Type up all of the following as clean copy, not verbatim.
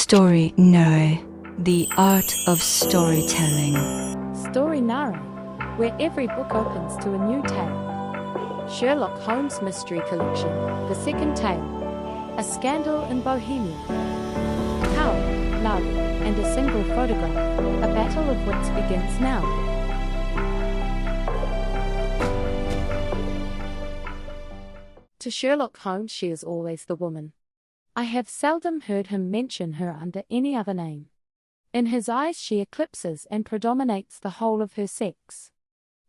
Story Narae, the art of storytelling. Story Narae, where every book opens to a new tale. Sherlock Holmes Mystery Collection, the second tale. A scandal in Bohemia. Power, love, and a single photograph. A battle of wits begins now. To Sherlock Holmes, she is always the woman. I have seldom heard him mention her under any other name. In his eyes she eclipses and predominates the whole of her sex.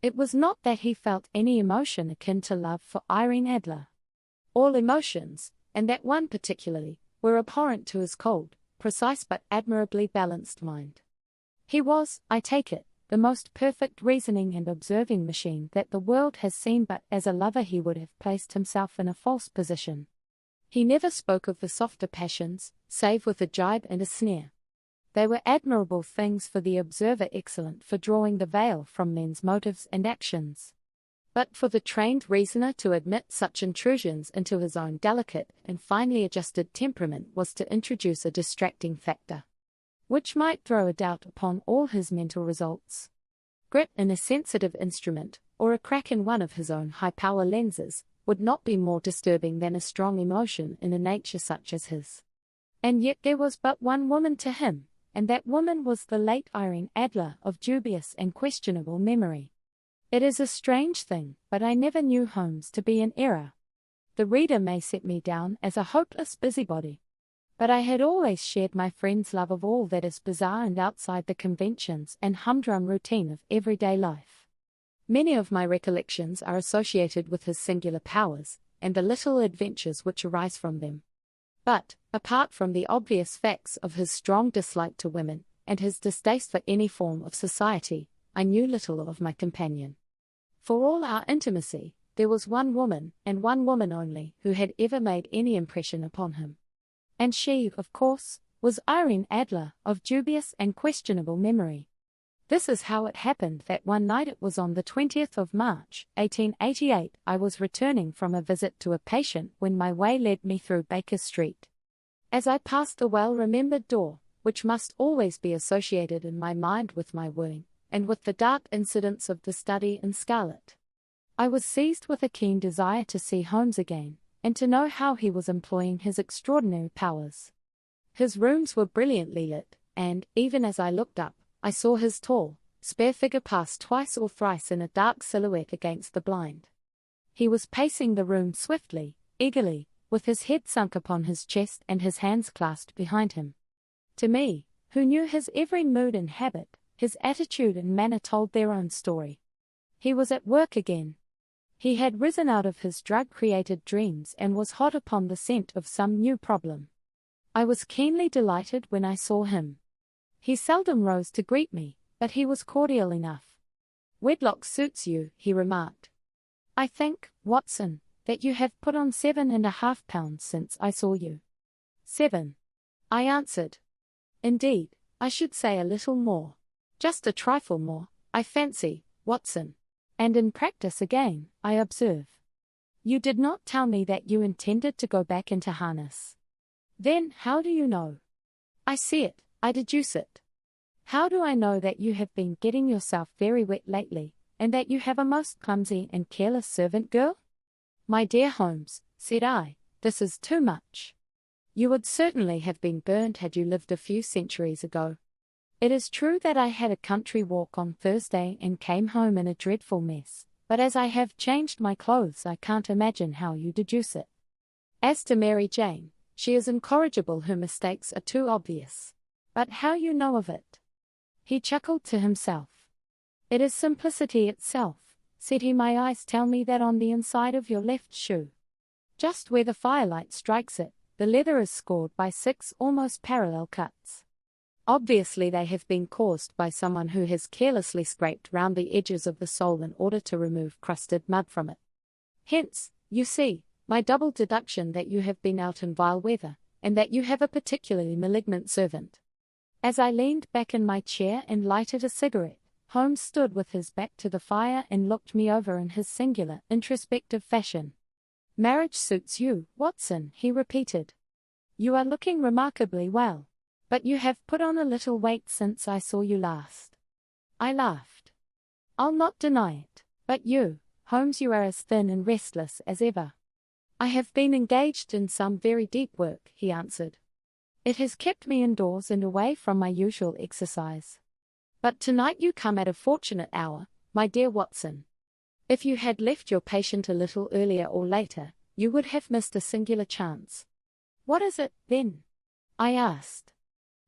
It was not that he felt any emotion akin to love for Irene Adler. All emotions, and that one particularly, were abhorrent to his cold, precise but admirably balanced mind. He was, I take it, the most perfect reasoning and observing machine that the world has seen, but as a lover he would have placed himself in a false position. He never spoke of the softer passions, save with a jibe and a sneer. They were admirable things for the observer, excellent for drawing the veil from men's motives and actions. But for the trained reasoner to admit such intrusions into his own delicate and finely adjusted temperament was to introduce a distracting factor, which might throw a doubt upon all his mental results. Grit in a sensitive instrument, or a crack in one of his own high-power lenses, would not be more disturbing than a strong emotion in a nature such as his. And yet there was but one woman to him, and that woman was the late Irene Adler of dubious and questionable memory. It is a strange thing, but I never knew Holmes to be in error. The reader may set me down as a hopeless busybody, but I had always shared my friend's love of all that is bizarre and outside the conventions and humdrum routine of everyday life. Many of my recollections are associated with his singular powers, and the little adventures which arise from them. But, apart from the obvious facts of his strong dislike to women, and his distaste for any form of society, I knew little of my companion. For all our intimacy, there was one woman, and one woman only, who had ever made any impression upon him. And she, of course, was Irene Adler, of dubious and questionable memory. This is how it happened that one night, it was on the 20th of March, 1888, I was returning from a visit to a patient when my way led me through Baker Street. As I passed the well-remembered door, which must always be associated in my mind with my wooing, and with the dark incidents of the study in scarlet, I was seized with a keen desire to see Holmes again, and to know how he was employing his extraordinary powers. His rooms were brilliantly lit, and, even as I looked up, I saw his tall, spare figure pass twice or thrice in a dark silhouette against the blind. He was pacing the room swiftly, eagerly, with his head sunk upon his chest and his hands clasped behind him. To me, who knew his every mood and habit, his attitude and manner told their own story. He was at work again. He had risen out of his drug-created dreams and was hot upon the scent of some new problem. I was keenly delighted when I saw him. He seldom rose to greet me, but he was cordial enough. "Wedlock suits you," he remarked. "I think, Watson, that you have put on 7.5 pounds since I saw you." 7. I answered. "Indeed, I should say a little more. Just a trifle more, I fancy, Watson. And in practice again, I observe. You did not tell me that you intended to go back into harness. Then how do you know?" "I see it, I deduce it." "How do I know that you have been getting yourself very wet lately, and that you have a most clumsy and careless servant girl?" "My dear Holmes," said I, "this is too much. You would certainly have been burned had you lived a few centuries ago. It is true that I had a country walk on Thursday and came home in a dreadful mess, but as I have changed my clothes I can't imagine how you deduce it. As to Mary Jane, she is incorrigible, her mistakes are too obvious. But how you know of it?" He chuckled to himself. "It is simplicity itself," said he. "My eyes tell me that on the inside of your left shoe, just where the firelight strikes it, the leather is scored by 6 almost parallel cuts. Obviously they have been caused by someone who has carelessly scraped round the edges of the sole in order to remove crusted mud from it. Hence, you see, my double deduction that you have been out in vile weather, and that you have a particularly malignant servant." As I leaned back in my chair and lighted a cigarette, Holmes stood with his back to the fire and looked me over in his singular, introspective fashion. "Marriage suits you, Watson," he repeated. "You are looking remarkably well. But you have put on a little weight since I saw you last. I laughed. I'll not deny it, but you, Holmes, you are as thin and restless as ever. I have been engaged in some very deep work, he answered. It has kept me indoors and away from my usual exercise. But tonight you come at a fortunate hour, my dear Watson. If you had left your patient a little earlier or later, you would have missed a singular chance. What is it, then? I asked.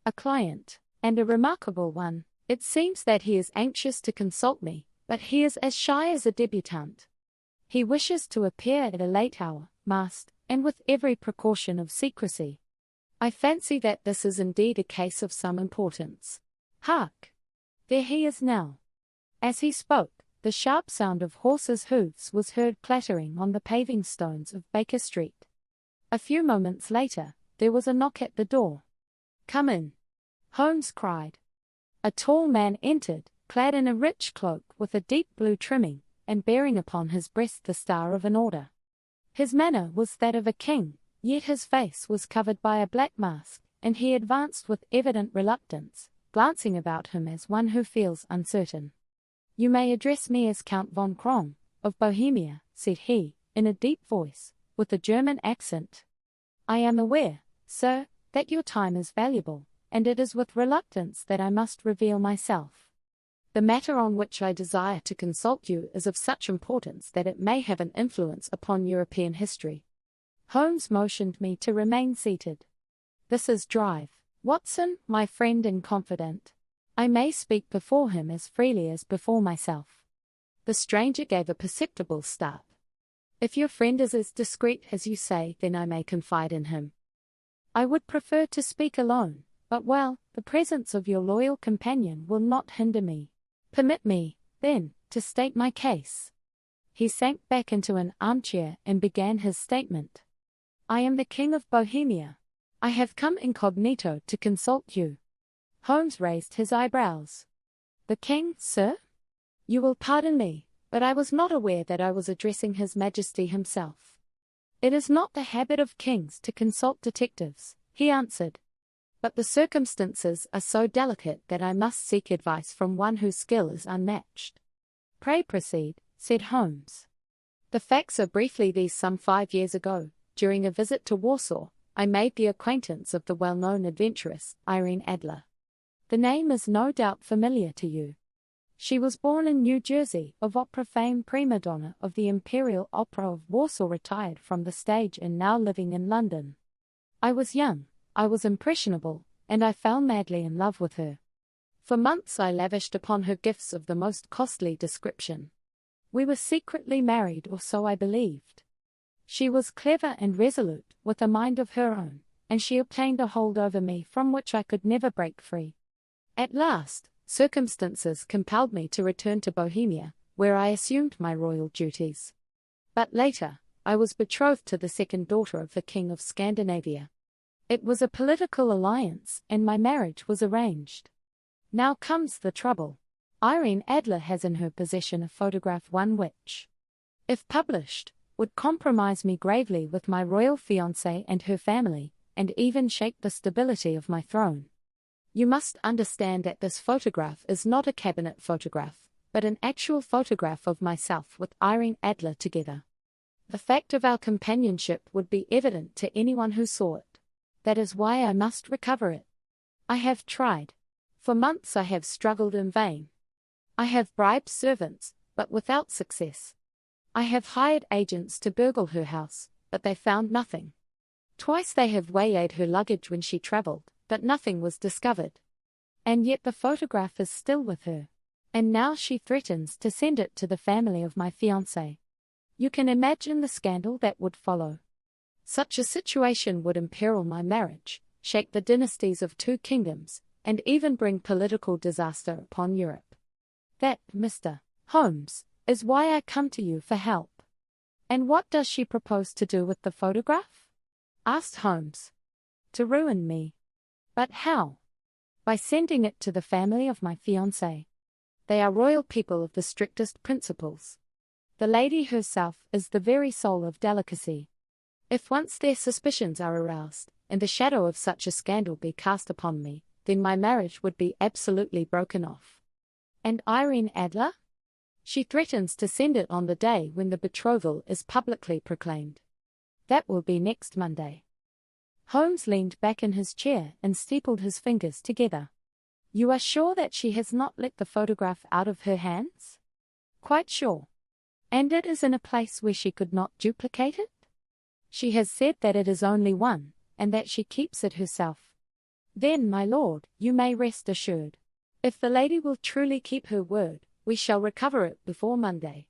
A client, and a remarkable one. It seems that he is anxious to consult me, but he is as shy as a debutante. He wishes to appear at a late hour, masked, and with every precaution of secrecy. I fancy that this is indeed a case of some importance. Hark! There he is now. As he spoke, the sharp sound of horses' hoofs was heard clattering on the paving stones of Baker Street. A few moments later, there was a knock at the door. Come in, Holmes cried. A tall man entered, clad in a rich cloak with a deep blue trimming, and bearing upon his breast the star of an order. His manner was that of a king, yet his face was covered by a black mask, and he advanced with evident reluctance, glancing about him as one who feels uncertain. You may address me as Count von Krong, of Bohemia, said he, in a deep voice, with a German accent. I am aware, sir, that your time is valuable, and it is with reluctance that I must reveal myself. The matter on which I desire to consult you is of such importance that it may have an influence upon European history. Holmes motioned me to remain seated. This is Drive, Watson, my friend and confidant. I may speak before him as freely as before myself. The stranger gave a perceptible start. If your friend is as discreet as you say, then I may confide in him. I would prefer to speak alone, but well, the presence of your loyal companion will not hinder me. Permit me, then, to state my case. He sank back into an armchair and began his statement. I am the King of Bohemia. I have come incognito to consult you. Holmes raised his eyebrows. The King, sir? You will pardon me, but I was not aware that I was addressing His Majesty himself. It is not the habit of kings to consult detectives, he answered. But the circumstances are so delicate that I must seek advice from one whose skill is unmatched. Pray proceed, said Holmes. The facts are briefly these: some 5 years ago, during a visit to Warsaw, I made the acquaintance of the well-known adventuress, Irene Adler. The name is no doubt familiar to you. She was born in New Jersey, of opera fame, prima donna of the Imperial Opera of Warsaw, retired from the stage and now living in London. I was young, I was impressionable, and I fell madly in love with her. For months I lavished upon her gifts of the most costly description. We were secretly married, or so I believed. She was clever and resolute, with a mind of her own, and she obtained a hold over me from which I could never break free. At last, circumstances compelled me to return to Bohemia, where I assumed my royal duties. But later, I was betrothed to the second daughter of the King of Scandinavia. It was a political alliance, and my marriage was arranged. Now comes the trouble. Irene Adler has in her possession a photograph, one which, if published, would compromise me gravely with my royal fiancée and her family, and even shake the stability of my throne. You must understand that this photograph is not a cabinet photograph, but an actual photograph of myself with Irene Adler together. The fact of our companionship would be evident to anyone who saw it. That is why I must recover it. I have tried. For months I have struggled in vain. I have bribed servants, but without success. I have hired agents to burgle her house, but they found nothing. Twice they have waylaid her luggage when she traveled, but nothing was discovered. And yet the photograph is still with her. And now she threatens to send it to the family of my fiancé. You can imagine the scandal that would follow. Such a situation would imperil my marriage, shake the dynasties of 2 kingdoms, and even bring political disaster upon Europe. That, Mr. Holmes, is why I come to you for help. And what does she propose to do with the photograph? Asked Holmes. To ruin me. But how? By sending it to the family of my fiancé. They are royal people of the strictest principles. The lady herself is the very soul of delicacy. If once their suspicions are aroused, and the shadow of such a scandal be cast upon me, then my marriage would be absolutely broken off. And Irene Adler? She threatens to send it on the day when the betrothal is publicly proclaimed. That will be next Monday. Holmes leaned back in his chair and stapled his fingers together. You are sure that she has not let the photograph out of her hands? Quite sure. And it is in a place where she could not duplicate it? She has said that it is only one, and that she keeps it herself. Then, my lord, you may rest assured. If the lady will truly keep her word, we shall recover it before Monday.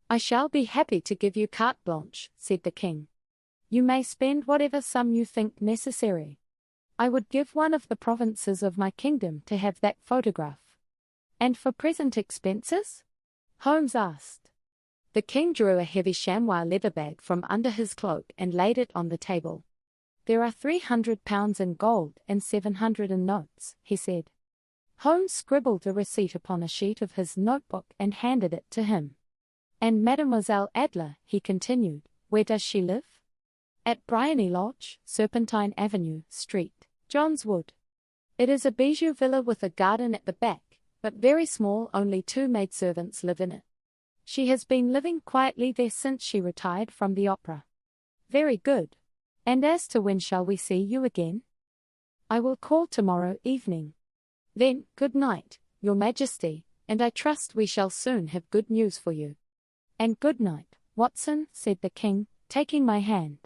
I shall be happy to give you carte blanche, said the king. You may spend whatever sum you think necessary. I would give one of the provinces of my kingdom to have that photograph. And for present expenses? Holmes asked. The king drew a heavy chamois leather bag from under his cloak and laid it on the table. There are £300 in gold and 700 in notes, he said. Holmes scribbled a receipt upon a sheet of his notebook and handed it to him. And Mademoiselle Adler, he continued, where does she live? At Bryony Lodge, Serpentine Avenue, Street, John's Wood. It is a bijou villa with a garden at the back, but very small, only 2 maidservants live in it. She has been living quietly there since she retired from the opera. Very good. And as to when shall we see you again? I will call tomorrow evening. Then, good night, Your Majesty, and I trust we shall soon have good news for you. And good night, Watson, said the king, taking my hand.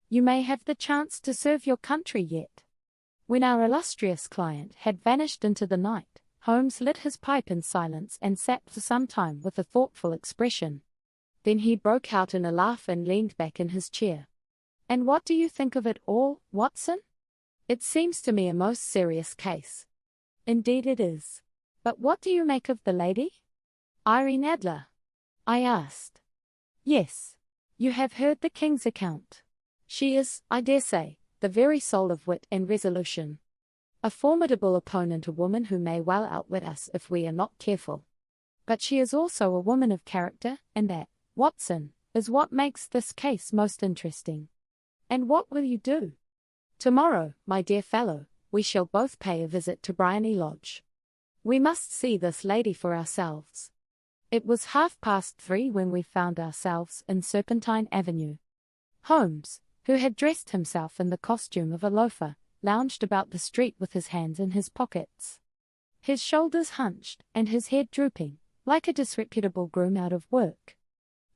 You may have the chance to serve your country yet. When our illustrious client had vanished into the night, Holmes lit his pipe in silence and sat for some time with a thoughtful expression. Then he broke out in a laugh and leaned back in his chair. And what do you think of it all, Watson? It seems to me a most serious case. Indeed it is. But what do you make of the lady? Irene Adler? I asked. Yes. You have heard the king's account. She is, I dare say, the very soul of wit and resolution. A formidable opponent, a woman who may well outwit us if we are not careful. But she is also a woman of character, and that, Watson, is what makes this case most interesting. And what will you do? Tomorrow, my dear fellow, we shall both pay a visit to Bryony Lodge. We must see this lady for ourselves. It was 3:30 when we found ourselves in Serpentine Avenue. Holmes, who had dressed himself in the costume of a loafer, lounged about the street with his hands in his pockets. His shoulders hunched, and his head drooping, like a disreputable groom out of work.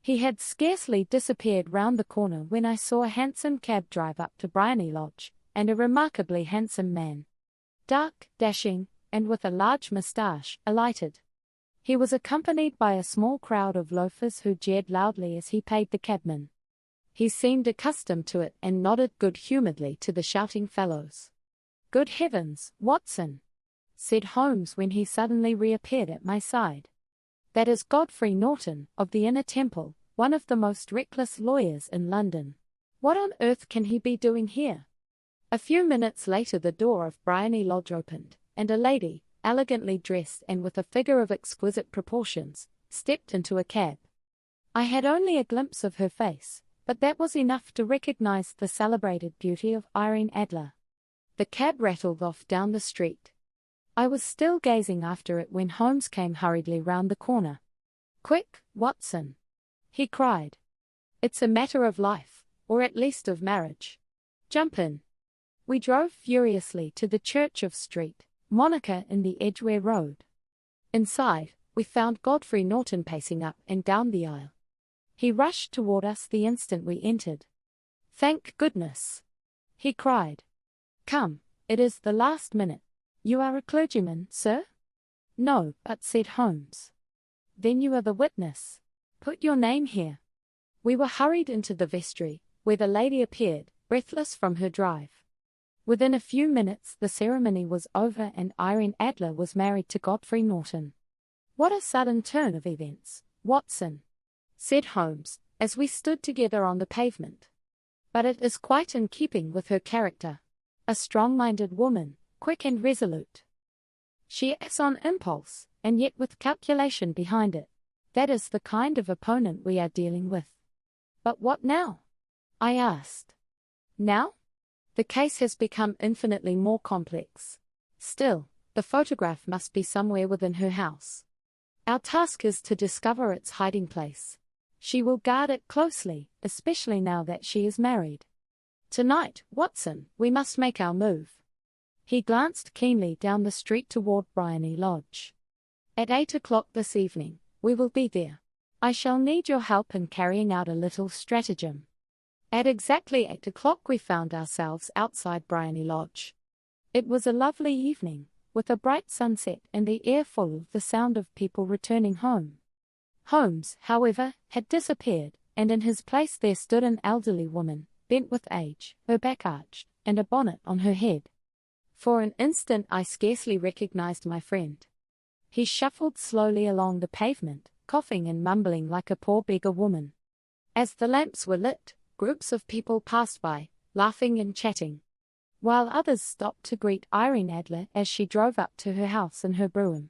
He had scarcely disappeared round the corner when I saw a handsome cab drive up to Bryony Lodge, and a remarkably handsome man, dark, dashing, and with a large moustache, alighted. He was accompanied by a small crowd of loafers who jeered loudly as he paid the cabman. He seemed accustomed to it and nodded good-humouredly to the shouting fellows. Good heavens, Watson, said Holmes when he suddenly reappeared at my side. That is Godfrey Norton, of the Inner Temple, one of the most reckless lawyers in London. What on earth can he be doing here? A few minutes later the door of Bryony Lodge opened, and a lady, elegantly dressed and with a figure of exquisite proportions, stepped into a cab. I had only a glimpse of her face, but that was enough to recognize the celebrated beauty of Irene Adler. The cab rattled off down the street. I was still gazing after it when Holmes came hurriedly round the corner. Quick, Watson, he cried. It's a matter of life, or at least of marriage. Jump in. We drove furiously to the Church of Street, Monica in the Edgware Road. Inside, we found Godfrey Norton pacing up and down the aisle. He rushed toward us the instant we entered. Thank goodness, he cried. Come, it is the last minute. You are a clergyman, sir? No, but said Holmes. Then you are the witness. Put your name here. We were hurried into the vestry, where the lady appeared, breathless from her drive. Within a few minutes the ceremony was over and Irene Adler was married to Godfrey Norton. What a sudden turn of events, Watson, said Holmes, as we stood together on the pavement. But it is quite in keeping with her character. A strong-minded woman, quick and resolute. She acts on impulse, and yet with calculation behind it. That is the kind of opponent we are dealing with. But what now? I asked. Now? The case has become infinitely more complex. Still, the photograph must be somewhere within her house. Our task is to discover its hiding place. She will guard it closely, especially now that she is married. Tonight, Watson, we must make our move. He glanced keenly down the street toward Bryony Lodge. At 8 o'clock this evening, we will be there. I shall need your help in carrying out a little stratagem. At exactly 8 o'clock we found ourselves outside Bryony Lodge. It was a lovely evening, with a bright sunset and the air full of the sound of people returning home. Holmes, however, had disappeared, and in his place there stood an elderly woman, bent with age, her back arched, and a bonnet on her head. For an instant I scarcely recognized my friend. He shuffled slowly along the pavement, coughing and mumbling like a poor beggar woman. As the lamps were lit, groups of people passed by, laughing and chatting, while others stopped to greet Irene Adler as she drove up to her house in her brougham.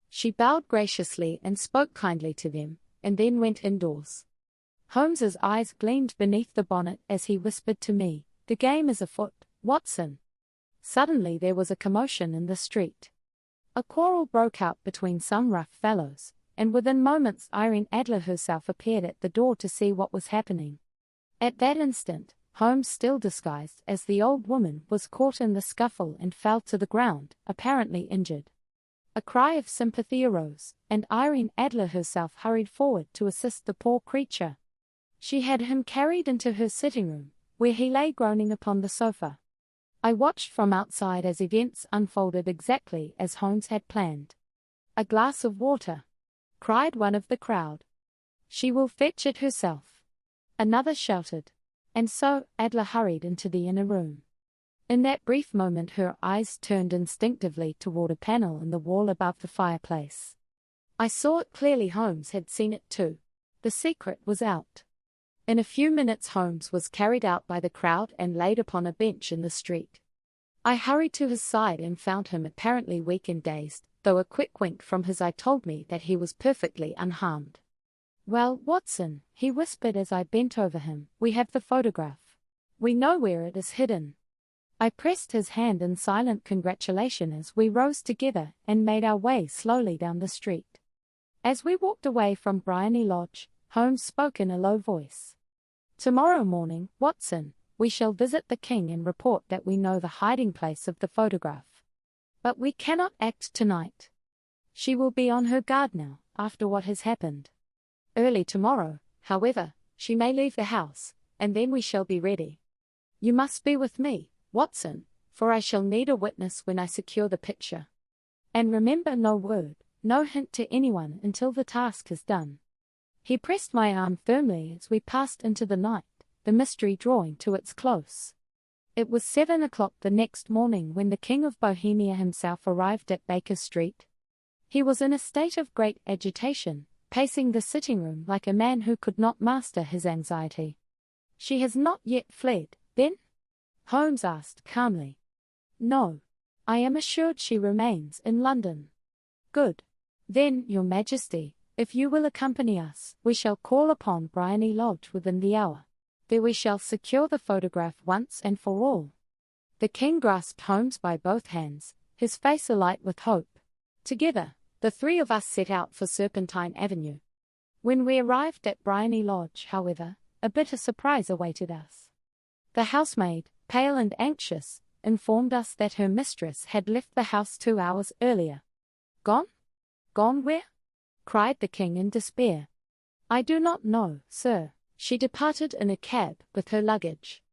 She bowed graciously and spoke kindly to them, and then went indoors. Holmes's eyes gleamed beneath the bonnet as he whispered to me, "The game is afoot, Watson." Suddenly there was a commotion in the street. A quarrel broke out between some rough fellows, and within moments Irene Adler herself appeared at the door to see what was happening. At that instant, Holmes, still disguised as the old woman, was caught in the scuffle and fell to the ground, apparently injured. A cry of sympathy arose, and Irene Adler herself hurried forward to assist the poor creature. She had him carried into her sitting room, where he lay groaning upon the sofa. I watched from outside as events unfolded exactly as Holmes had planned. "A glass of water," cried one of the crowd. "She will fetch it herself," another shouted. And so, Adler hurried into the inner room. In that brief moment her eyes turned instinctively toward a panel in the wall above the fireplace. I saw it clearly. Holmes had seen it too. The secret was out. In a few minutes Holmes was carried out by the crowd and laid upon a bench in the street. I hurried to his side and found him apparently weak and dazed, though a quick wink from his eye told me that he was perfectly unharmed. "Well, Watson," he whispered as I bent over him, "we have the photograph. We know where it is hidden." I pressed his hand in silent congratulation as we rose together and made our way slowly down the street. As we walked away from Bryony Lodge, Holmes spoke in a low voice. "Tomorrow morning, Watson, we shall visit the king and report that we know the hiding place of the photograph. But we cannot act tonight. She will be on her guard now, after what has happened. Early tomorrow, however, she may leave the house, and then we shall be ready. You must be with me, Watson, for I shall need a witness when I secure the picture. And remember, no word, no hint to anyone until the task is done." He pressed my arm firmly as we passed into the night, the mystery drawing to its close. It was 7 o'clock the next morning when the King of Bohemia himself arrived at Baker Street. He was in a state of great agitation, pacing the sitting room like a man who could not master his anxiety. "She has not yet fled, then?" Holmes asked calmly. "No. I am assured she remains in London." "Good. Then, Your Majesty, if you will accompany us, we shall call upon Bryony Lodge within the hour. There we shall secure the photograph once and for all." The king grasped Holmes by both hands, his face alight with hope. Together, the three of us set out for Serpentine Avenue. When we arrived at Bryony Lodge, however, a bitter surprise awaited us. The housemaid, pale and anxious, informed us that her mistress had left the house 2 hours earlier. "Gone? Gone where?" cried the king in despair. "I do not know, sir. She departed in a cab with her luggage.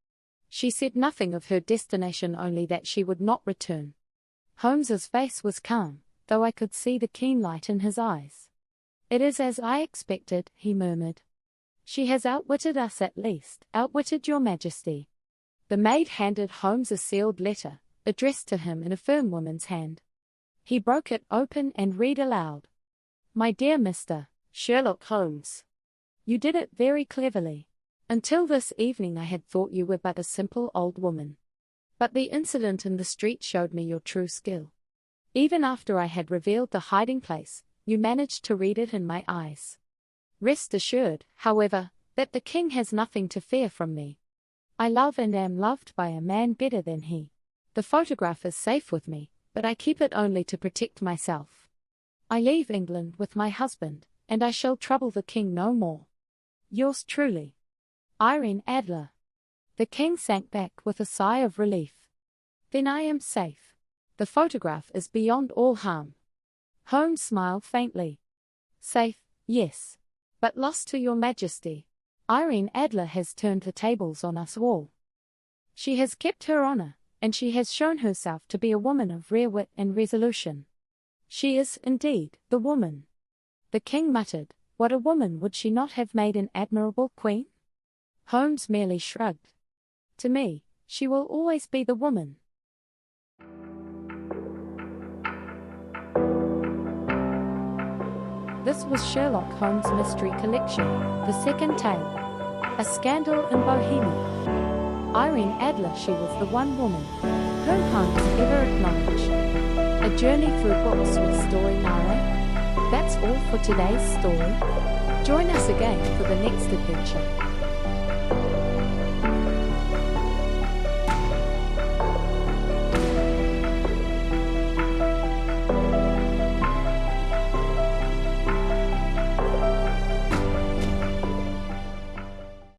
She said nothing of her destination, only that she would not return." Holmes's face was calm, though I could see the keen light in his eyes. "It is as I expected," he murmured. "She has outwitted us at least, outwitted Your Majesty." The maid handed Holmes a sealed letter, addressed to him in a firm woman's hand. He broke it open and read aloud. "My dear Mr. Sherlock Holmes, you did it very cleverly. Until this evening I had thought you were but a simple old woman. But the incident in the street showed me your true skill. Even after I had revealed the hiding place, you managed to read it in my eyes. Rest assured, however, that the king has nothing to fear from me. I love and am loved by a man better than he. The photograph is safe with me, but I keep it only to protect myself. I leave England with my husband, and I shall trouble the king no more. Yours truly, Irene Adler. The king sank back with a sigh of relief. Then I am safe. The photograph is beyond all harm. Holmes smiled faintly. Safe, yes. But lost to your majesty. Irene Adler has turned the tables on us all. She has kept her honor, and she has shown herself to be a woman of rare wit and resolution. She is, indeed, the woman. The king muttered, what a woman would she not have made an admirable queen? Holmes merely shrugged. To me, she will always be the woman. This was Sherlock Holmes' mystery collection, The Second Tale. A Scandal in Bohemia. Irene Adler, she was the one woman whom Holmes ever acknowledged. A journey through books with story Narae. That's all for today's story. Join us again for the next adventure.